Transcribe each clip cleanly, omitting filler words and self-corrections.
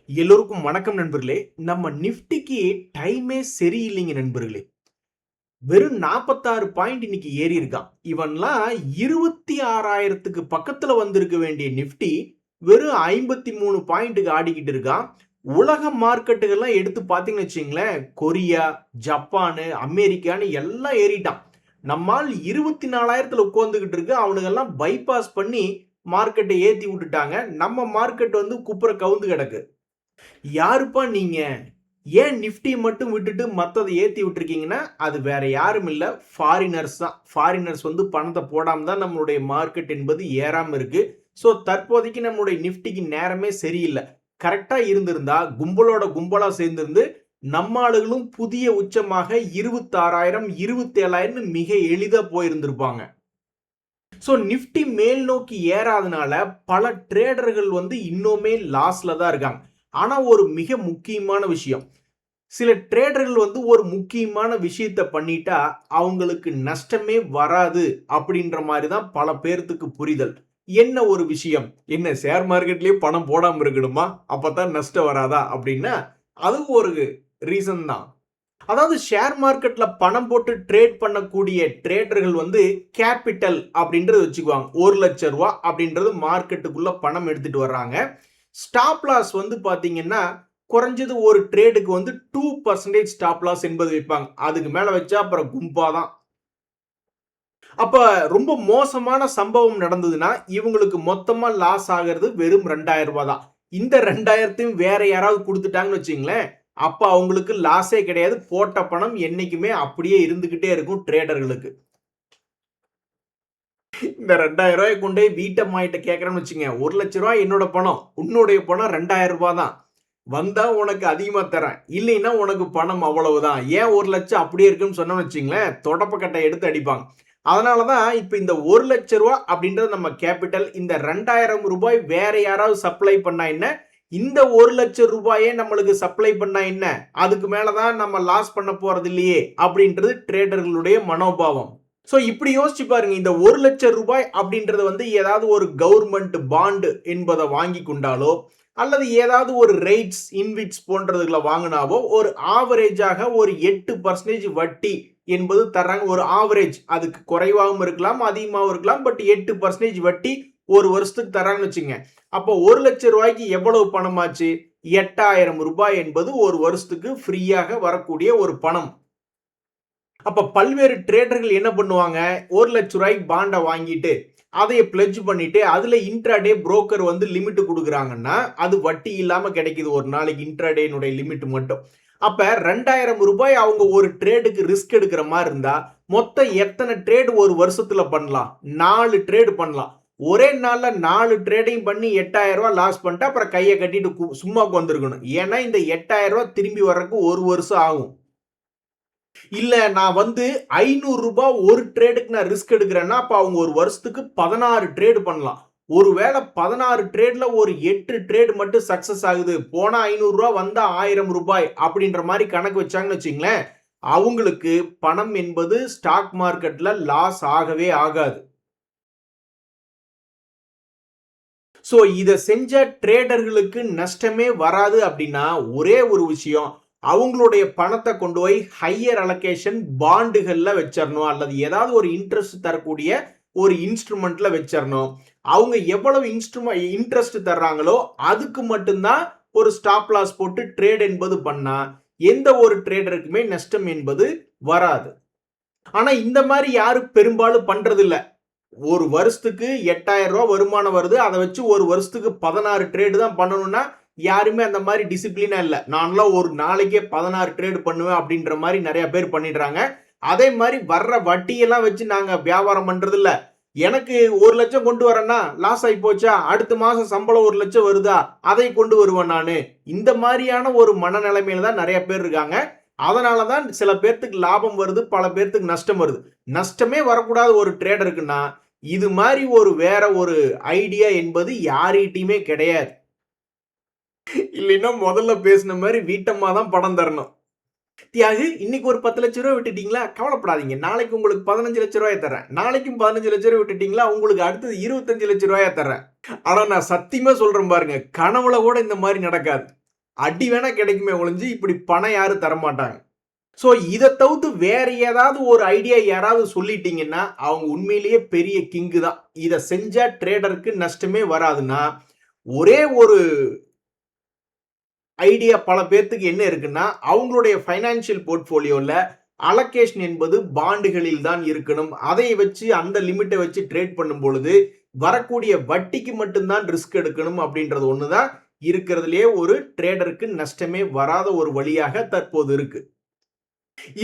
எல்லோருக்கும் வணக்கம் நண்பர்களே. நம்ம நிஃப்டிக்கு டைமே சரியில்லைங்க நண்பர்களே. வெறும் 46 பாயிண்ட் இன்னைக்கு ஏறி இருக்கான். இவன்லாம் 26,000க்கு பக்கத்துல வந்திருக்க வேண்டிய நிஃப்டி வெறும் 53 பாயிண்ட்டுக்கு ஆடிக்கிட்டு இருக்கான். உலக மார்க்கெட்டுகள்லாம் எடுத்து பார்த்தீங்கன்னு வச்சுங்களேன், கொரியா, ஜப்பானு, அமெரிக்கான்னு எல்லாம் ஏறிட்டான். நம்மால் 24,000த்துல உட்கார்ந்துகிட்டு இருக்கு. அவனுங்கெல்லாம் பைபாஸ் பண்ணி மார்க்கெட்டை ஏத்தி விட்டுட்டாங்க. நம்ம மார்க்கெட் வந்து குப்புற கவுந்து கிடக்கு. யாருப்பா நீங்க? ஏன் நிஃப்டி மட்டும் விட்டுட்டு மத்ததை ஏத்தி விட்டுருக்கீங்கன்னா, அது வேற யாரும் இல்ல, ஃபாரினர்ஸ் தான். ஃபாரினர்ஸ் வந்து பணத்தை போடாம தான் நம்மளுடைய மார்க்கெட் என்பது ஏறாம இருக்கு. ஸோ தற்போதைக்கு நம்மளுடைய நிஃப்டிக்கு நேரமே சரியில்லை. கரெக்டா இருந்திருந்தா கும்பலோட கும்பலா சேர்ந்திருந்து நம்ம ஆளுகளும் புதிய உச்சமாக 26,000 27,000 மிக எளிதா போயிருந்திருப்பாங்க. ஸோ நிஃப்டி மேல் நோக்கி ஏறாதனால பல ட்ரேடர்கள் வந்து இன்னுமே லாஸ்ல தான் இருக்காங்க. ஆனா ஒரு மிக முக்கியமான விஷயம், சில ட்ரேடர்கள் வந்து ஒரு முக்கியமான விஷயத்த பண்ணிட்டா அவங்களுக்கு நஷ்டமே வராது அப்படின்ற மாதிரி தான் பல பேர்த்துக்கு புரிதல். என்ன ஒரு விஷயம்? என்ன ஷேர் மார்க்கெட்லயே பணம் போடாம இருக்கணுமா? அப்பதான் நஷ்டம் வராதா அப்படின்னா அது ஒரு ரீசன் தான். அதாவது ஷேர் மார்க்கெட்ல பணம் போட்டு ட்ரேட் பண்ணக்கூடிய ட்ரேடர்கள் வந்து கேபிட்டல் அப்படின்றது வச்சுக்குவாங்க. 1,00,000 ரூபாய் அப்படின்றது மார்க்கெட்டுக்குள்ள பணம் எடுத்துட்டு வர்றாங்க. ஸ்டாப் லாஸ் வந்து பாத்தீங்கன்னா குறைஞ்சது ஒரு ட்ரேடுக்கு வந்து 2% ஸ்டாப் லாஸ் என்பது வைப்பாங்க. அதுக்கு மேல வச்சா அப்புறம் கும்பாதான். அப்ப ரொம்ப மோசமான சம்பவம் நடந்ததுன்னா இவங்களுக்கு மொத்தமா லாஸ் ஆகிறது வெறும் 2,000 ரூபாய் தான். இந்த 2,000த்தையும் வேற யாராவது கொடுத்துட்டாங்கன்னு வச்சுங்களேன், அப்ப அவங்களுக்கு லாஸே கிடையாது. போட்ட பணம் என்னைக்குமே அப்படியே இருந்துகிட்டே இருக்கும் ட்ரேடர்களுக்கு. இந்த 2,000 ரூபாய் கொண்டு போய் வீட்டம்மாயிட்ட கேட்கறேன்னு வச்சுங்க, 1,00,000 ரூபாய் என்னோட பணம், உன்னுடைய பணம் 2,000 ரூபாய் தான். வந்தா உனக்கு அதிகமா தரேன், இல்லைன்னா உனக்கு பணம் அவ்வளவுதான். ஏன் 1,00,000 அப்படியே இருக்குன்னு சொன்னோம்னு வச்சுங்களேன், தொடப்பக்கட்டை எடுத்து அடிப்பாங்க. அதனாலதான் இப்ப இந்த 1,00,000 ரூபாய் அப்படின்றது நம்ம கேபிட்டல். இந்த 2,000 ரூபாய் வேற யாராவது சப்ளை பண்ணா என்ன, இந்த 1,00,000 ரூபாயே நம்மளுக்கு சப்ளை பண்ணா என்ன, அதுக்கு மேலதான் நம்ம லாஸ் பண்ண போறது இல்லையே அப்படின்றது ட்ரேடர்களுடைய மனோபாவம். சோ இப்படி யோசிச்சு பாருங்க, இந்த 1,00,000 ரூபாய் அப்படின்றது வந்து ஏதாவது ஒரு கவர்மெண்ட் பாண்டு என்பதை வாங்கி கொண்டாலோ அல்லது ஏதாவது ஒரு ரைட்ஸ் இன்விட்ஸ் போன்றதுகளை வாங்கினாவோ ஒரு ஆவரேஜாக ஒரு 8% வட்டி என்பது தர்றாங்க. ஒரு ஆவரேஜ், அதுக்கு குறைவாகவும் இருக்கலாம் அதிகமாகவும் இருக்கலாம், பட் 8% வட்டி ஒரு வருஷத்துக்கு தராங்கன்னு வச்சுங்க. அப்போ 1,00,000 ரூபாய்க்கு எவ்வளவு பணமாச்சு? 8,000 ரூபாய் என்பது ஒரு வருஷத்துக்கு ஃப்ரீயாக வரக்கூடிய ஒரு பணம். அப்ப பல்வேறு ட்ரேடர்கள் என்ன பண்ணுவாங்க, 1,00,000 ரூபாய்க்கு பாண்டை வாங்கிட்டு அதைய பிளட்ஜ் பண்ணிட்டு அதுல இன்ட்ராடே புரோக்கர் வந்து லிமிட் கொடுக்குறாங்கன்னா அது வட்டி இல்லாம கிடைக்குது ஒரு நாளைக்கு இன்ட்ராடேனுடைய லிமிட் மட்டும். அப்ப 2,000 ரூபாய் அவங்க ஒரு ட்ரேடுக்கு ரிஸ்க் எடுக்கிற மாதிரி இருந்தா மொத்தம் எத்தனை ட்ரேடு ஒரு வருஷத்துல பண்ணலாம்? 4 ட்ரேடு பண்ணலாம். ஒரே நாள்ல 4 ட்ரேடையும் பண்ணி 8,000 ரூபாய் லாஸ் பண்ணிட்டு அப்புறம் கையை கட்டிட்டு சும்மா உட்காந்துருக்கணும். ஏன்னா இந்த 8,000 ரூபாய் திரும்பி வர்றதுக்கு ஒரு வருஷம் ஆகும். இல்ல நான் வந்து 500 ரூபாய் ஒரு ட்ரேடுக்கு நான் ரிஸ்க் எடுக்கிறேன்னா அப்ப அவங்க ஒரு வருஷத்துக்கு 16 ட்ரேடு பண்ணலாம். ஒருவேளை 16 ட்ரேட்ல ஒரு 8 ட்ரேட் மட்டும் சக்சஸ் ஆகுது, போனா 500 ரூபாய் வந்தா 1000 ரூபாய் அப்படின்ற மாதிரி கணக்கு வச்சாங்கன்னு வச்சுங்களேன், அவங்களுக்கு பணம் என்பது ஸ்டாக் மார்க்கெட்ல லாஸ் ஆகவே ஆகாது. சோ இத செஞ்ச ட்ரேடர்களுக்கு நஷ்டமே வராது அப்படின்னா ஒரே ஒரு விஷயம், அவங்களுடைய பணத்தை கொண்டு போய் ஹையர் அலோகேஷன் பாண்டுகள்ல வச்சிடணும் அல்லது ஏதாவது ஒரு இன்ட்ரெஸ்ட் தரக்கூடிய ஒரு இன்ஸ்ட்ருமெண்ட்ல வச்சிடணும். அவங்க எவ்வளவு இன்ட்ரெஸ்ட் தர்றாங்களோ அதுக்கு மட்டும்தான் ஒரு ஸ்டாப் லாஸ் போட்டு ட்ரேட் என்பது பண்ணா எந்த ஒரு ட்ரேடருக்குமே நஷ்டம் என்பது வராது. ஆனா இந்த மாதிரி யாரும் பெரும்பாலும் பண்றது இல்ல. ஒரு வருஷத்துக்கு 8,000 ரூபாய் வருமானம் வருது, அதை வச்சு ஒரு வருஷத்துக்கு 16 ட்ரேடு தான் பண்ணணும்னா யாருமே அந்த மாதிரி டிசிப்ளினா இல்ல. நான்லாம் ஒரு நாளைக்கே 16 ட்ரேடு பண்ணுவேன் அப்படின்ற மாதிரி நிறைய பேர் பண்ணிடுறாங்க. அதே மாதிரி வர்ற வட்டியெல்லாம் வச்சு நாங்க வியாபாரம் பண்றது இல்ல. எனக்கு 1,00,000 கொண்டு வரேன்னா லாஸ் ஆகி போச்சா, அடுத்த மாசம் சம்பளம் 1,00,000 வருதா, அதை கொண்டு வருவேன் நானு. இந்த மாதிரியான ஒரு மனநிலைமையில தான் நிறைய பேர் இருக்காங்க. அதனாலதான் சில பேர்த்துக்கு லாபம் வருது, பல பேர்த்துக்கு நஷ்டம் வருது. நஷ்டமே வரக்கூடாத ஒரு ட்ரேடருக்குன்னா இது மாதிரி ஒரு வேற ஒரு ஐடியா என்பது யார்கிட்டயுமே கிடையாது. இல்லைன்னா முதல்ல பேசின மாதிரி வீட்டம்மா தான் படம் தரணும். தியாகு இன்னைக்கு ஒரு 10,00,000 ரூபாய் விட்டுட்டீங்களா, கவலைப்படாதீங்க, நாளைக்கு உங்களுக்கு 15,00,000 ரூபாய் தரேன். நாளைக்கும் 15,00,000 ரூபாய் விட்டுட்டீங்களா, உங்களுக்கு அடுத்தது 25,00,000 ரூபாய் தரேன். ஆனா நான் சத்தியமா சொல்றேன் பாருங்க, கனவுல கூட இந்த மாதிரி நடக்காது. அடி வேணா கிடைக்குமே ஒழிஞ்சு இப்படி பணம் யாரும் தரமாட்டாங்க. ஸோ இதை தவிர்த்து வேற ஏதாவது ஒரு ஐடியா யாராவது சொல்லிட்டீங்கன்னா அவங்க உண்மையிலேயே பெரிய கிங்கு தான். இதை செஞ்சா ட்ரேடருக்கு நஷ்டமே வராதுன்னா ஒரே ஒரு ஐடியா பல பேர்த்துக்கு என்ன இருக்குன்னா அவங்களுடைய ஃபைனான்சியல் போர்ட்ஃபோலியோல அலோகேஷன் என்பது பாண்டுகளில் தான் இருக்கணும். அதை வச்சு அந்த லிமிட்டை வச்சு ட்ரேட் பண்ணும் பொழுது வரக்கூடிய வட்டிக்கு மட்டும்தான் ரிஸ்க் எடுக்கணும் அப்படின்றது ஒண்ணுதான் இருக்கிறதுலே ஒரு ட்ரேடருக்கு நஷ்டமே வராத ஒரு வழியாக தற்போது இருக்கு.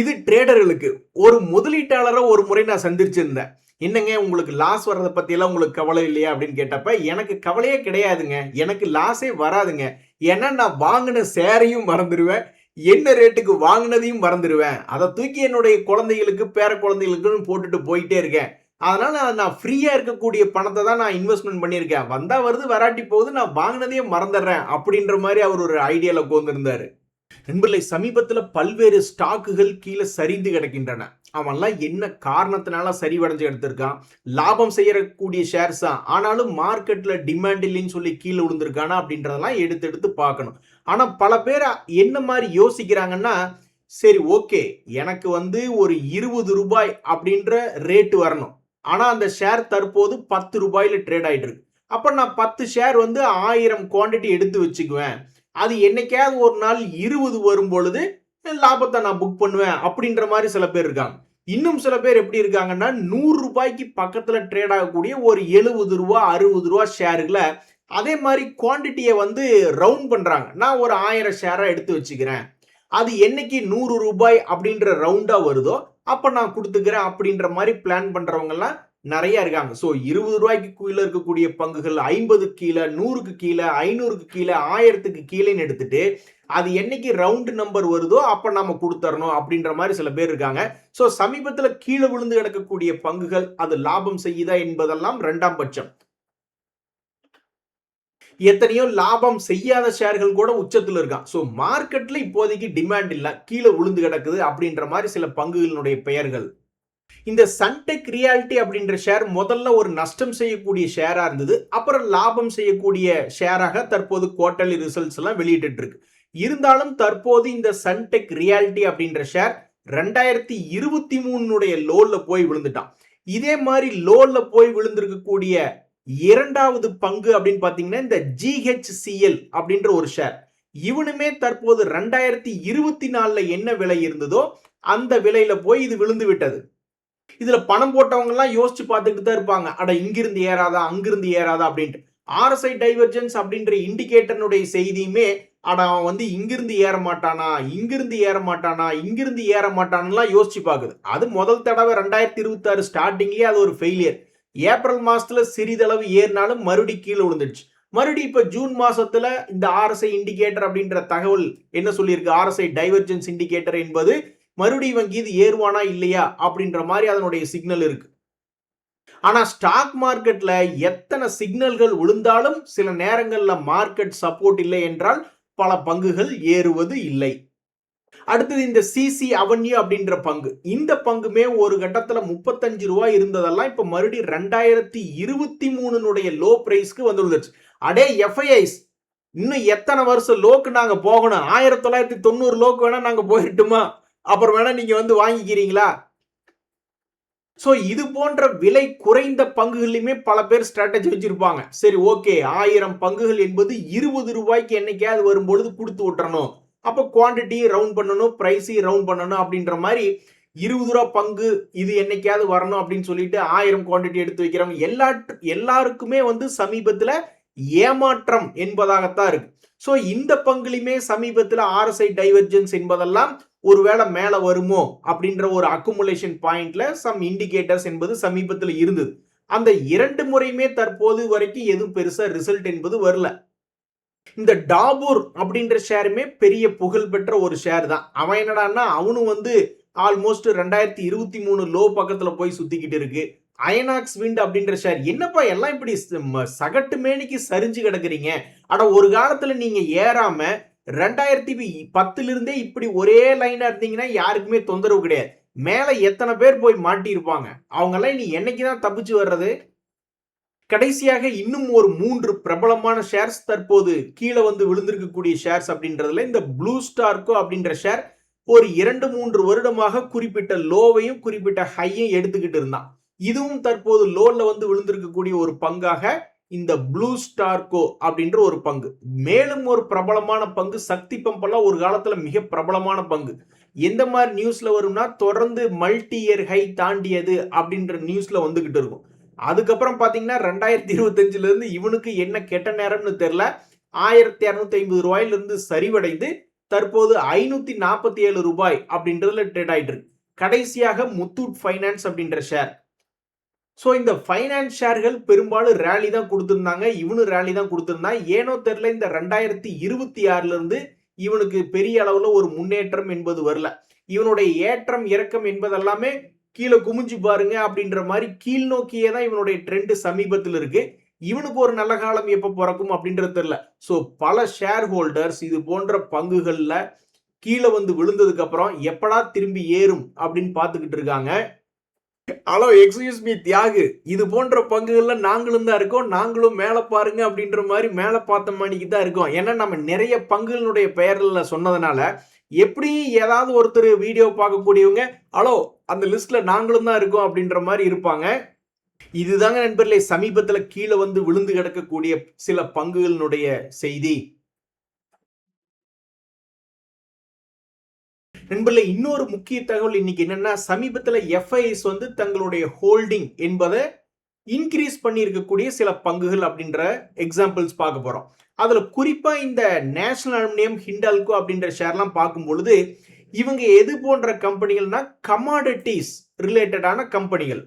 இது ட்ரேடர்களுக்கு. ஒரு முதலீட்டாளரை ஒரு முறை நான் சந்திச்சிருந்தேன். என்னங்க உங்களுக்கு லாஸ் வர்றதை பத்தி எல்லாம் உங்களுக்கு கவலை இல்லையா அப்படின்னு கேட்டப்ப எனக்கு கவலையே கிடையாதுங்க, எனக்கு லாஸே வராதுங்க. ஏன்னா நான் வாங்கின ஷேரையும் மறந்துடுவேன், என்ன ரேட்டுக்கு வாங்கினதையும் மறந்துடுவேன். அதை தூக்கி என்னுடைய குழந்தைகளுக்கு பேர குழந்தைகளுக்குன்னு போட்டுட்டு போயிட்டே இருக்கேன். அதனால நான் ஃப்ரீயா இருக்கக்கூடிய பணத்தை தான் நான் இன்வெஸ்ட்மெண்ட் பண்ணியிருக்கேன். வந்தா வருது வராட்டி போகுது, நான் வாங்கினதையே மறந்துடுறேன் அப்படின்ற மாதிரி அவர் ஒரு ஐடியால உட்கார்ந்திருந்தாரு. நண்பர்களே, சமீபத்தில் பல்வேறு ஸ்டாக்குகள் கீழே சரிந்து கிடக்கின்றன. அவன்லாம் என்ன காரணத்தினால சரிவடைஞ்சு எடுத்திருக்கான்? லாபம் செய்யக்கூடிய ஷேர்ஸ் தான், ஆனாலும் மார்க்கெட்ல டிமாண்ட் இல்லைன்னு சொல்லி கீழே விழுந்திருக்கானா அப்படின்றதெல்லாம் எடுத்து எடுத்து பார்க்கணும். ஆனா பல பேர் என்ன மாதிரி யோசிக்கிறாங்கன்னா, சரி ஓகே எனக்கு வந்து ஒரு 20 ரூபாய் அப்படின்ற ரேட்டு வரணும், ஆனா அந்த ஷேர் தற்போது 10 ரூபாயில ட்ரேட் ஆயிட்டு இருக்கு. அப்ப நான் 10 ஷேர் வந்து 1000 குவான்டிட்டி எடுத்து வச்சுக்குவேன், அது என்னைக்காவது ஒரு நாள் 20 வரும் பொழுது லாபத்தை நான் புக் பண்ணுவேன் அப்படின்ற மாதிரி சில பேர் இருக்காங்க. இன்னும் சில பேர் எப்படி இருக்காங்கன்னா 100 ரூபாய்க்கு பக்கத்துல ட்ரேட் ஆகக்கூடிய ஒரு 70 ரூபா 60 ரூபா ஷேர்களை அதே மாதிரி குவான்டிட்டியை வந்து ரவுண்ட் பண்றாங்க. நான் ஒரு 1000 ஷேரா எடுத்து வச்சுக்கிறேன், அது என்னைக்கு 100 ரூபாய் அப்படின்ற ரவுண்டா வருதோ அப்ப நான் கொடுத்துக்கிறேன் அப்படின்ற மாதிரி பிளான் பண்றவங்க எல்லாம் நிறைய இருக்காங்க. ஸோ 20 ரூபாய்க்கு கீழே இருக்கக்கூடிய பங்குகள் 50 கீழே, 100க்கு கீழே, 500க்கு கீழே, 1000க்கு கீழேன்னு எடுத்துட்டு அது என்னைக்கு ரவுண்ட் நம்பர் வருதோ அப்ப நம்ம கொடுத்துறணும் அப்படின்ற மாதிரி சில பேர் இருக்காங்க. ஸோ சமீபத்தில் கீழே விழுந்து கிடக்கக்கூடிய பங்குகள் அது லாபம் செய்யுதா என்பதெல்லாம் இரண்டாம் பட்சம். எத்தனையோ லாபம் செய்யாத ஷேர்கள் கூட உச்சத்தில் இருக்கான். ஸோ மார்க்கெட்ல இப்போதைக்கு டிமாண்ட் இல்லை, கீழே விழுந்து கிடக்குது அப்படின்ற மாதிரி சில பங்குகளினுடைய பெயர்கள். இந்த சன்டெக் ரியாலிட்டி அப்படின்ற ஷேர் முதல்ல ஒரு நஷ்டம் செய்யக்கூடிய ஷேரா இருந்தது, அப்புறம் லாபம் செய்யக்கூடிய ஷேராக தற்போது குவார்டர்லி ரிசல்ட்ஸ் எல்லாம் வெளியிட்டு இருக்கு. இருந்தாலும் தற்போது இந்த சன்டெக் ரியாலிட்டி அப்படின்ற ஷேர் 2023 லோல போய் விழுந்துட்டான். இதே மாதிரி லோல போய் விழுந்திருக்கக்கூடிய இரண்டாவது பங்கு அப்படின்னு பாத்தீங்கன்னா இந்த GHCL அப்படின்ற ஒரு ஷேர். இவனுமே தற்போது 2024 என்ன விலை இருந்ததோ அந்த விலையில போய் இது விழுந்து விட்டது. இதுல பணம் போட்டவங்க எல்லாம் யோசிச்சு பார்த்துட்டு தான் இருப்பாங்க, அட இங்கிருந்து ஏறாதா அங்கிருந்து ஏறாதா அப்படின்ட்டு. RSI டைவர்ஜென்ஸ் அப்படின்ற இண்டிகேட்டருடைய செய்தியுமே அட அவன் வந்து இங்கிருந்து ஏற மாட்டானா, இங்கிருந்து ஏற மாட்டானா, இங்கிருந்து ஏற மாட்டான்லாம் யோசிச்சு பாக்குது. அது முதல் தடவை 2026 ஸ்டார்டிங்லயே அது ஒரு ஃபெயிலியர். ஏப்ரல் மாசத்துல சிறிதளவு ஏறினாலும் மறுபடியும் கீழே விழுந்துடுச்சு. மறுபடியும் இப்ப ஜூன் மாசத்துல இந்த RSI இண்டிகேட்டர் அப்படின்ற தகவல் என்ன சொல்லியிருக்கு, RSI டைவர்ஜென்ஸ் இண்டிகேட்டர் என்பது மறுபடியும் இவங்க இது ஏறுவானா இல்லையா அப்படின்ற மாதிரி அதனுடைய சிக்னல் இருக்கு. ஆனா ஸ்டாக் மார்க்கெட்ல எத்தனை சிக்னல்கள் விழுந்தாலும் சில நேரங்கள்ல மார்க்கெட் சப்போர்ட் இல்லை என்றால் பல பங்குகள் ஏறுவது இல்லை. அடுத்தது இந்த சிசி அவென்யூ அப்படின்ற பங்கு. இந்த பங்குமே ஒரு கட்டத்துல 35 ரூபாய் இருந்ததெல்லாம் இப்ப மறுபடியும் 2023 லோ பிரைஸ்க்கு வந்துருந்துச்சு. அடே எஃப்ஐஐஸ், இன்னும் எத்தனை வருஷம் லோக்கு நாங்க போகணும்? 1990 லோக்கு வேணா நாங்க போயிட்டுமா, அப்புறம் வேணா நீங்க வந்து வாங்கிக்கிறீங்களா? சோ இது போன்ற விலை குறைந்த பங்குகளிலுமே பல பேர் ஸ்ட்ராட்டஜி வச்சிருப்பாங்க. சரி ஓகே, 1000 பங்குகள் என்பது 20 ரூபாய்க்கு என்னைக்காவது வரும்பொழுது கொடுத்து விட்டுறணும், அப்ப குவான்டிட்டி ரவுண்ட் பண்ணணும், பிரைஸ் ரவுண்ட் பண்ணணும் அப்படின்ற மாதிரி 20 ரூபா பங்கு இது என்னைக்காவது வரணும் அப்படின்னு சொல்லிட்டு 1000 குவான்டிட்டி எடுத்து வைக்கிறவங்க எல்லாருக்குமே வந்து சமீபத்துல ஏமாற்றம் என்பதாகத்தான் இருக்கு. சோ இந்த பங்குலையுமே சமீபத்துல RSI டைவர்ஜென்ஸ் என்பதெல்லாம் ஒருவேளை மேல வருமோ அப்படின்ற ஒரு அக்குமுலேஷன் பாயிண்ட்ல சம் இண்டிகேட்டர்ஸ் என்பது சமீபத்தில் இருந்தது. அந்த 2 முறையுமே தற்போது வரைக்கும் எதுவும் பெருசா ரிசல்ட் என்பது வரல. இந்த டாபூர் அப்படின்ற ஷேருமே பெரிய புகழ் பெற்ற ஒரு ஷேர் தான். அவன் என்னடான்னா அவனும் வந்து ஆல்மோஸ்ட் 2023 லோ பக்கத்துல போய் சுத்திக்கிட்டு இருக்கு. அயனாக்ஸ் விண்ட் அப்படின்ற ஷேர், என்னப்பா எல்லாம் இப்படி சகட்டு மேனிக்கு சரிஞ்சு கிடக்குறீங்க? அட ஒரு காலத்துல நீங்க ஏறாம 2010 இருந்தே இப்படி ஒரே லைனா இருந்தீங்கன்னா யாருக்குமே தொந்தரவு கிடையாது. மேல எத்தனை பேர் போய் மாட்டி இருப்பாங்க, அவங்க எல்லாம் நீ என்னைக்குதான் தப்பிச்சு வர்றது? கடைசியாக இன்னும் ஒரு 3 பிரபலமான ஷேர்ஸ் தற்போது கீழே வந்து விழுந்திருக்கக்கூடிய ஷேர்ஸ் அப்படின்றதுல இந்த ப்ளூ ஸ்டார்கோ அப்படின்ற ஷேர் ஒரு 2-3 வருடமாக குறிப்பிட்ட லோவையும் குறிப்பிட்ட ஹையையும் எடுத்துக்கிட்டு இருந்தான். இதுவும் தற்போது லோல வந்து விழுந்திருக்கக்கூடிய ஒரு பங்காக இந்த ப்ளூ ஸ்டார்கோ அப்படின்ற ஒரு பங்கு. மேலும் ஒரு பிரபலமான பங்கு சக்தி பம்ப் எல்லாம் ஒரு காலத்துல மிக பிரபலமான பங்கு. எந்த மாதிரி நியூஸ்ல வரும்னா தொடர்ந்து மல்டி இயர் ஹை தாண்டியது அப்படின்ற நியூஸ்ல வந்துகிட்டு இருக்கும். அதுக்கப்புறம் பாத்தீங்கன்னா 2025 இருந்து இவனுக்கு என்ன கெட்ட நேரம்னு தெரியல 1250 ரூபாயிலிருந்து சரிவடைந்து தற்போது 547 ரூபாய் அப்படின்றதுல ட்ரேட் ஆயிட்டு இருக்கு. கடைசியாக முத்தூட் ஃபைனான்ஸ் அப்படின்ற ஷேர். ஸோ இந்த ஃபைனான்ஸ் ஷேர்கள் பெரும்பாலும் ரேலி தான் கொடுத்துருந்தாங்க. இவனு ரேலி தான் கொடுத்துருந்தான். ஏனோ தெரியல இந்த 2026 இருந்து இவனுக்கு பெரிய அளவுல ஒரு முன்னேற்றம் என்பது வரல. இவனுடைய ஏற்றம் இறக்கம் என்பதெல்லாமே கீழே குமிஞ்சு பாருங்க அப்படின்ற மாதிரி கீழ் நோக்கியே தான் இவனுடைய ட்ரெண்ட் சமீபத்தில் இருக்கு. இவனுக்கு ஒரு நல்ல காலம் எப்ப பிறக்கும் அப்படின்றது தெரியல. ஸோ பல ஷேர் ஹோல்டர்ஸ் இது போன்ற பங்குகள்ல கீழே வந்து விழுந்ததுக்கு அப்புறம் எப்படா திரும்பி ஏறும் அப்படின்னு பார்த்துக்கிட்டு இருக்காங்க. ஹலோ எக்ஸ்கியூஸ் மீ தியாகு, இது போன்ற பங்குகள்ல நாங்களும் தான் இருக்கோம், நாங்களும் மேல பாருங்க அப்படின்ற மாதிரி மேல பார்த்த மணிக்கு தான் இருக்கோம். ஏன்னா நம்ம நிறைய பங்குகளுடைய பெயர்ல சொன்னதுனால எப்படி ஏதாவது ஒருத்தர் வீடியோ பார்க்கக்கூடியவங்க ஹலோ அந்த லிஸ்ட்ல நாங்களும் தான் இருக்கோம் அப்படின்ற மாதிரி இருப்பாங்க. இதுதாங்க நண்பர்களே சமீபத்துல கீழே வந்து விழுந்து கிடக்கக்கூடிய சில பங்குகளினுடைய செய்தி. நண்பர்களே இன்னொரு முக்கிய தகவல் இன்னைக்கு என்னன்னா சமீபத்தில் எஃப்ஐஎஸ் வந்து தங்களுடைய ஹோல்டிங் என்பதை இன்க்ரீஸ் பண்ணி இருக்கக்கூடிய சில பங்குகள் அப்படின்ற எக்ஸாம்பிள்ஸ் பார்க்க போறோம். அதுல குறிப்பா இந்த நேஷனல் அலுமினியம் ஹிண்டால்கோ அப்படின்ற ஷேர்லாம் பார்க்கும் பொழுது இவங்க எது போன்ற கம்பெனிகள்னா கமாடிட்டிஸ் ரிலேட்டடான கம்பெனிகள்.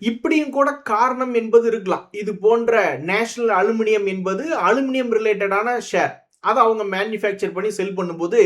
இப்படியும் கூட காரணம் என்பது இருக்கலாம். இது போன்ற நேஷனல் அலுமினியம் என்பது அலுமினியம் ரிலேட்டடான ஷேர். அதை அவங்க மேனுஃபேக்சர் பண்ணி செல் பண்ணும்போது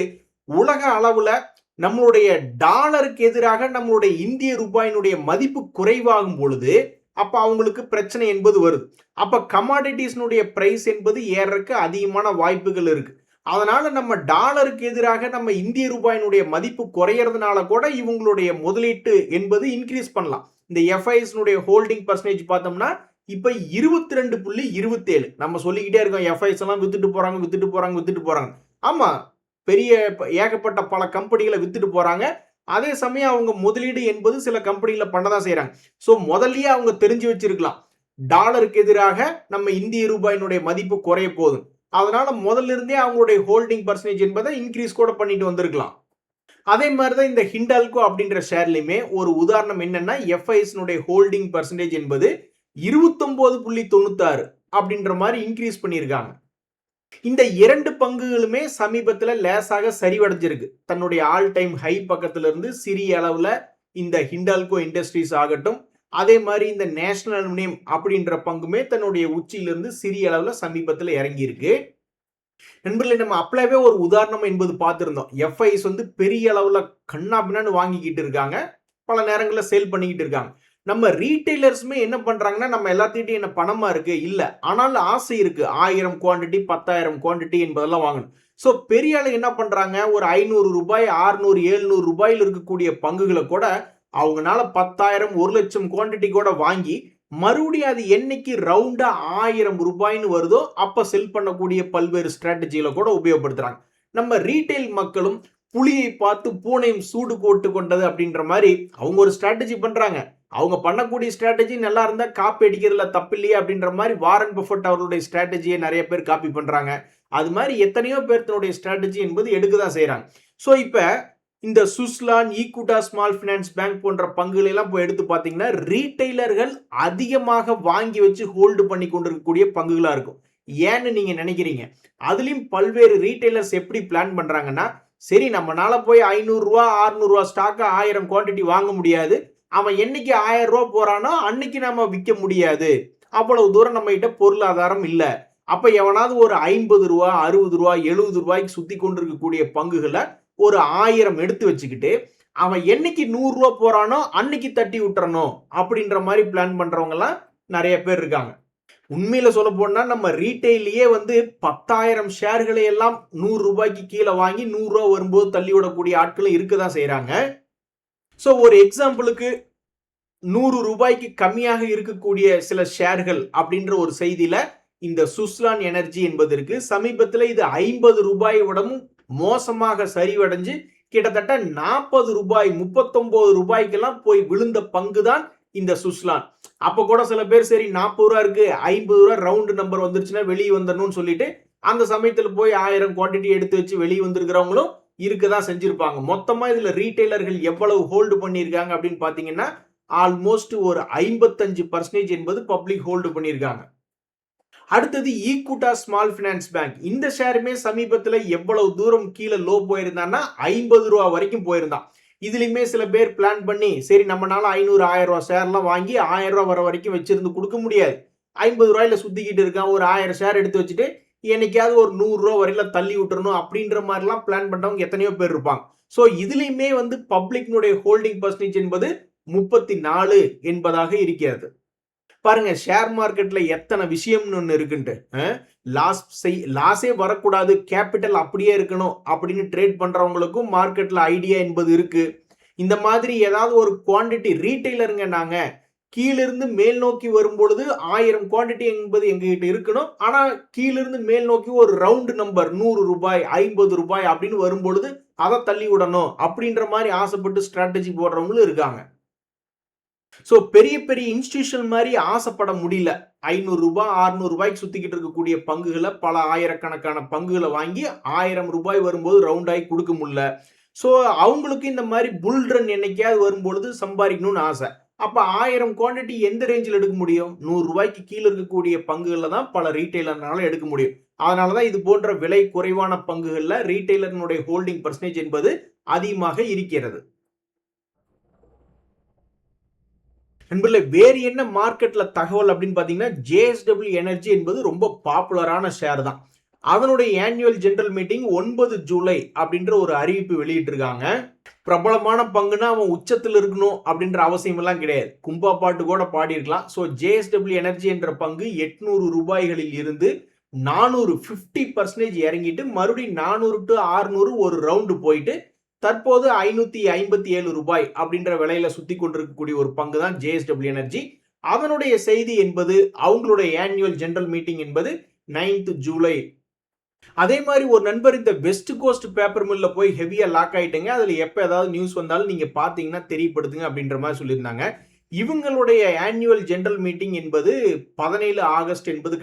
உலக அளவுல நம்மளுடைய டாலருக்கு எதிராக நம்மளுடைய இந்திய ரூபாயினுடைய மதிப்பு குறைவாகும் பொழுது அப்ப அவங்களுக்கு பிரச்சனை என்பது வருது. அப்ப கமாடிட்டிஸ்னுடைய பிரைஸ் என்பது ஏறக்கு அதிகமான வாய்ப்புகள் இருக்கு. அதனால நம்ம டாலருக்கு எதிராக நம்ம இந்திய ரூபாயினுடைய மதிப்பு குறையறதுனால கூட இவங்களுடைய முதலீட்டு என்பது இன்க்ரீஸ் பண்ணலாம். இந்த எஃப்ஐஎஸ் ஹோல்டிங் பர்சன்டேஜ் பார்த்தோம்னா இப்ப 22.27 நம்ம சொல்லிக்கிட்டே இருக்கோம் எஃப்ஐஎஸ் எல்லாம் வித்துட்டு போறாங்க. ஆமா, பெரிய ஏகப்பட்ட பல கம்பெனிகளை வித்துட்டு போறாங்க. அதே சமயம் அவங்க முதலீடு என்பது சில கம்பெனிகளை பண்ணதான் செய்யறாங்க. சோ முதல்லயே அவங்க தெரிஞ்சு வச்சிருக்கலாம் டாலருக்கு எதிராக நம்ம இந்திய ரூபாயினுடைய மதிப்பு குறைய போகுது. அதனால முதல்ல இருந்தே அவங்களுடைய ஹோல்டிங் பர்சன்டேஜ் என்பதை இன்க்ரீஸ் கூட பண்ணிட்டு வந்திருக்கலாம். அதே மாதிரிதான் இந்த ஹிண்டால்கோ அப்படின்ற ஷேர்லயுமே ஒரு உதாரணம் என்னன்னா எஃப்ஐஎஸ் ஹோல்டிங் பர்சன்டேஜ் என்பது 29.96 அப்படின்ற மாதிரி இன்க்ரீஸ் பண்ணியிருக்காங்க. இந்த இரண்டு பங்குகளுமே சமீபத்தில் லேசாக சரிவடைஞ்சிருக்கு. தன்னுடைய ஆல் டைம் ஹை பக்கத்துல இருந்து சிறிய அளவுல இந்த ஹிண்டால்கோ இண்டஸ்ட்ரீஸ் ஆகட்டும், அதே மாதிரி இந்த நேஷனல் அலுமினியம் அப்படின்ற பங்குமே தன்னுடைய உச்சியிலிருந்து சிறிய அளவுல சமீபத்தில் இறங்கி இருக்கு. நண்பர்களே நம்ம அப்ளைவே ஒரு உதாரணம் என்பது பார்த்திருந்தோம். எஃப்ஐஎஸ் வந்து பெரிய அளவுல கண்ணா பின்னான்னு வாங்கிக்கிட்டு இருக்காங்க, பல நேரங்களில் சேல் பண்ணிக்கிட்டு இருக்காங்க. நம்ம ரீட்டைலர்ஸுமே என்ன பண்றாங்கன்னா நம்ம எல்லாத்திட்டையும் என்ன பணமா இருக்கு இல்ல, ஆனாலும் ஆசை இருக்கு 1000 குவான்டிட்டி 10,000 குவான்டிட்டி என்பதெல்லாம் வாங்கணும். ஸோ பெரிய ஆளு என்ன பண்றாங்க ஒரு 500 ரூபாய் 600 700 ரூபாயில் இருக்கக்கூடிய பங்குகளை கூட அவங்களால 10,000 1,00,000 குவான்டிட்டி கூட வாங்கி மறுபடியும் அது என்னைக்கு ரவுண்டா 1000 ரூபாய்னு வருதோ அப்ப செல் பண்ணக்கூடிய பல்வேறு ஸ்ட்ராட்டஜிகளை கூட உபயோகப்படுத்துறாங்க. நம்ம ரீட்டைல் மக்களும் புலியை பார்த்து பூனையும் சூடு போட்டு கொண்டது அப்படின்ற மாதிரி அவங்க ஒரு ஸ்ட்ராட்டஜி பண்றாங்க. அவங்க பண்ணக்கூடிய ஸ்ட்ராட்டஜி நல்லா இருந்தா காப்பி அடிக்கிறதுல தப்பு இல்லையே அப்படின்ற மாதிரி வாரன் பஃபட் அவர்களுடைய ஸ்ட்ராட்டஜியை நிறைய பேர் காப்பி பண்றாங்க. அது மாதிரி எத்தனையோ பேர்த்தனுடைய ஸ்ட்ராட்டஜி என்பது எடுக்கதான் செய்யறாங்க. ஸோ இப்ப இந்த சுஸ்லான் ஈக்குட்டா ஸ்மால் பினான்ஸ் பேங்க் போன்ற பங்குகளை எல்லாம் போய் எடுத்து பார்த்தீங்கன்னா ரீட்டைலர்கள் அதிகமாக வாங்கி வச்சு ஹோல்டு பண்ணி கொண்டிருக்கக்கூடிய பங்குகளா இருக்கும். ஏன்னு நீங்க நினைக்கிறீங்க? அதுலயும் பல்வேறு ரீட்டைலர்ஸ் எப்படி பிளான் பண்றாங்கன்னா சரி நம்மளால போய் 500 ரூபா 600 ரூபா ஸ்டாக் 1000 குவான்டிட்டி வாங்க முடியாது, அவன் என்னைக்கு 1000 ரூபா போறானோ அன்னைக்கு நம்ம விற்க முடியாது, அவ்வளவு தூரம் நம்ம கிட்ட பொருளாதாரம் இல்ல. அப்ப எவனாவது ஒரு 50 ரூபா 60 ரூபா 70 ரூபாய்க்கு சுத்தி கொண்டிருக்கக்கூடிய பங்குகளை ஒரு 1000 எடுத்து வச்சுக்கிட்டு அவன் என்னைக்கு 100 ரூபா போறானோ அன்னைக்கு தட்டி விட்டுறணும் அப்படின்ற மாதிரி பிளான் பண்றவங்க எல்லாம் நிறைய பேர் இருக்காங்க. உண்மையில சொல்ல போனா நம்ம ரீட்டைலயே வந்து 10,000 ஷேர்களை எல்லாம் 100 ரூபாய்க்கு கீழே வாங்கி 100 ரூபா வரும்போது தள்ளி விடக்கூடிய ஆட்களும் இருக்கதான் செய்யறாங்க. ஸோ ஒரு எக்ஸாம்பிளுக்கு ரூ. 100 கம்மியாக இருக்கக்கூடிய சில ஷேர்கள் அப்படின்ற ஒரு செய்தியில இந்த சுஸ்லான் எனர்ஜி என்பது இருக்கு. சமீபத்தில் இது ரூபாய் விடவும் மோசமாக சரிவடைஞ்சு கிட்டத்தட்ட ரூபாய் 39 போய் விழுந்த பங்கு தான் இந்த சுஸ்லான். அப்ப கூட சில பேர் சரி ரூபாய் இருக்கு, ரூபாய் ரவுண்ட் நம்பர் வந்துருச்சுன்னா வெளியே வந்துடணும்னு சொல்லிட்டு அந்த சமயத்துல போய் 1000 குவான்டிட்டி எடுத்து வச்சு வெளியே வந்திருக்கிறவங்களும் இருக்கதான் செஞ்சிருப்பாங்க. மொத்தமா இதுல ரீட்டைலர்கள் எவ்வளவு ஹோல்டு பண்ணியிருக்காங்க அப்படின்னு பாத்தீங்கன்னா ஆல்மோஸ்ட் ஒரு 55% என்பது பப்ளிக் ஹோல்டு பண்ணியிருக்காங்க. அடுத்தது ஈக்குட்டா ஸ்மால் பினான்ஸ் பேங்க். இந்த ஷேருமே சமீபத்தில் எவ்வளவு தூரம் கீழே லோ போயிருந்தான்னா ரூபா வரைக்கும் போயிருந்தான். இதுலயுமே சில பேர் பிளான் பண்ணி சரி நம்மளால 1000 ஷேர்லாம் வாங்கி ரூபா வர வரைக்கும் வச்சிருந்து கொடுக்க முடியாது, ரூபாயில சுத்திக்கிட்டு இருக்கான், ஒரு 1000 ஷேர் எடுத்து வச்சுட்டு என்னைக்காவது ஒரு ரூபா வரையில தள்ளி விட்டுறணும் அப்படின்ற மாதிரிலாம் பிளான் பண்றவங்க எத்தனையோ பேர் இருப்பாங்க. ஸோ இதுலயுமே பப்ளிக்னுடைய ஹோல்டிங் பர்சன்டேஜ் என்பது 34 என்பதாக இருக்கிறது. பாருங்க ஷேர் மார்க்கெட்ல எத்தனை விஷயம்னு ஒன்று இருக்குன்ட்டு. லாஸே வரக்கூடாது, கேபிட்டல் அப்படியே இருக்கணும் அப்படின்னு ட்ரேட் பண்றவங்களுக்கும் மார்க்கெட்ல ஐடியா என்பது இருக்கு. இந்த மாதிரி ஏதாவது ஒரு குவான்டிட்டி ரீட்டைலருங்க நாங்க கீழிருந்து மேல் நோக்கி வரும்பொழுது 1000 குவான்டிட்டி என்பது எங்ககிட்ட இருக்கணும். ஆனா கீழிருந்து மேல் நோக்கி ஒரு ரவுண்ட் நம்பர் ரூபாய் 50 அப்படின்னு வரும்பொழுது அதை தள்ளி விடணும் அப்படின்ற மாதிரி ஆசைப்பட்டு ஸ்ட்ராட்டஜி போடுறவங்களும் இருக்காங்க. ஸோ பெரிய பெரிய இன்ஸ்டிடியூஷன் மாதிரி ஆசைப்பட முடியல. ரூபாய் 600 சுத்திக்கிட்டு இருக்கக்கூடிய பங்குகளை பல ஆயிரக்கணக்கான பங்குகளை வாங்கி ரூபாய் வரும்போது ரவுண்ட் ஆகி கொடுக்க முடியல. ஸோ அவங்களுக்கு இந்த மாதிரி புல் ரன் என்னைக்காவது வரும்பொழுது சம்பாதிக்கணும்னு ஆசை. அப்ப 1000 குவான்டிட்டி எந்த ரேஞ்சில் எடுக்க முடியும்? ரூபாய்க்கு கீழே இருக்கக்கூடிய பங்குகளில் தான் பல ரீட்டைலர்னால எடுக்க முடியும். அதனாலதான் இது போன்ற விலை குறைவான பங்குகள்ல ரீட்டைலர்னுடைய ஹோல்டிங் பர்சன்டேஜ் என்பது அதிகமாக இருக்கிறது. நண்பர்களே வேறு என்ன மார்க்கெட்ல தகவல் அப்படின்னு பாத்தீங்கன்னா JSW எனர்ஜி என்பது ரொம்ப பாப்புலரான ஷேர் தான். அதனுடைய ஆனுவல் ஜெனரல் மீட்டிங் 9 ஜூலை அப்படின்ற ஒரு அறிவிப்பு வெளியிட்டு இருக்காங்க. பிரபலமான பங்குனா அவன் உச்சத்தில் இருக்கணும் அப்படின்ற அவசியம் எல்லாம் கிடையாது, கும்பா பாட்டு கூட பாடி இருக்கலாம். ஸோ JSW எனர்ஜி என்ற பங்கு 800 ரூபாய்களில் இருந்து 50% இறங்கிட்டு மறுபடியும் 400 to 600 ஒரு ரவுண்டு போயிட்டு தற்போது 557 ரூபாய் அப்படின்ற விலையில சுத்தி கொண்டிருக்கக்கூடிய ஒரு பங்கு தான் JSW எனர்ஜி. அதனுடைய செய்தி என்பது அவங்களுடைய ஆனுவல் ஜெனரல் மீட்டிங் என்பது 9th ஜூலை. அதே மாதிரி ஒரு நண்பர் இந்த வெஸ்ட் கோஸ்ட் பேப்பர் மில்ல போய் ஹெவியா லாக் ஆயிட்டீங்க, அதுல எப்ப ஏதாவது நியூஸ் வந்தாலும் நீங்க பாத்தீங்கன்னா தெரியப்படுத்துங்க அப்படின்ற மாதிரி சொல்லியிருந்தாங்க. இவங்களுடைய ஆனுவல் ஜெனரல் மீட்டிங் என்பது 17 ஆகஸ்ட் என்பது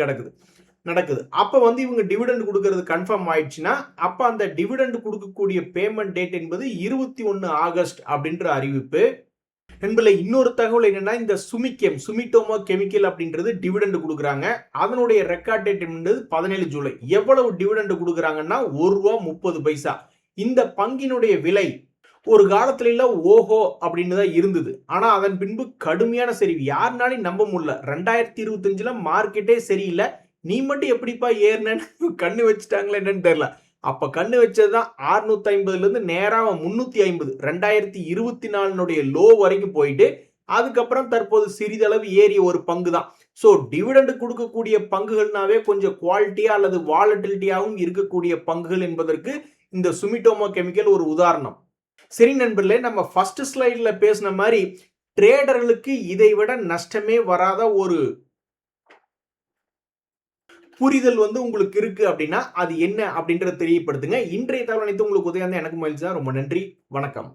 நடக்குது. அப்ப இவங்க டிவிடெண்ட் கொடுக்கிறது கன்ஃபார்ம் ஆயிடுச்சுன்னா அப்ப அந்த டிவிடெண்ட் கொடுக்கக்கூடிய பேமெண்ட் டேட் என்பது 21 ஆகஸ்ட் அப்படின்ற அறிவிப்பு. நண்பர்களே இன்னொரு தகவல் என்னன்னா இந்த சுமிட்டோமோ கெமிக்கல் அப்படின்றது டிவிடெண்ட் கொடுக்குறாங்க. அதனுடைய ரெக்கார்ட் டேட் என்பது 17 ஜூலை. எவ்வளவு டிவிடெண்ட் கொடுக்குறாங்கன்னா ரூ. 1.30. இந்த பங்கினுடைய விலை ஒரு காலத்துல இல்ல ஓஹோ அப்படின்னு தான் இருந்தது. ஆனா அதன் பின்பு கடுமையான சரிவு, யாருனாலும் நம்ப முடியல. 2025ல மார்க்கெட்டே சரியில்லை, நீ மட்டும் எப்படிப்பா ஏறினு கண்ணு வச்சுட்டாங்களா என்னன்னு தெரியல. அப்ப கண்ணு வச்சதுதான் 650 இருந்து நேரா 350 2024 லோ வரைக்கும் போயிட்டு அதுக்கப்புறம் தற்போது சிறிதளவு ஏறிய ஒரு பங்கு தான். ஸோ டிவிடெண்ட் கொடுக்கக்கூடிய பங்குகள்னாவே கொஞ்சம் குவாலிட்டியா அல்லது வாலட்டிலிட்டியாகவும் இருக்கக்கூடிய பங்குகள் என்பதற்கு இந்த சுமிட்டோமோ கெமிக்கல் ஒரு உதாரணம். சரி நண்பர்களே, நம்ம ஃபர்ஸ்ட் ஸ்லைட்ல பேசின மாதிரி ட்ரேடர்களுக்கு இதை விட நஷ்டமே வராத ஒரு புரிதல் உங்களுக்கு இருக்கு அப்படின்னா அது என்ன அப்படின்றத தெரியப்படுத்துங்க. இன்றைய தகவல் அனைத்து உங்களுக்கு உதவி எனக்கு மகிழ்ச்சி தான். ரொம்ப நன்றி, வணக்கம்.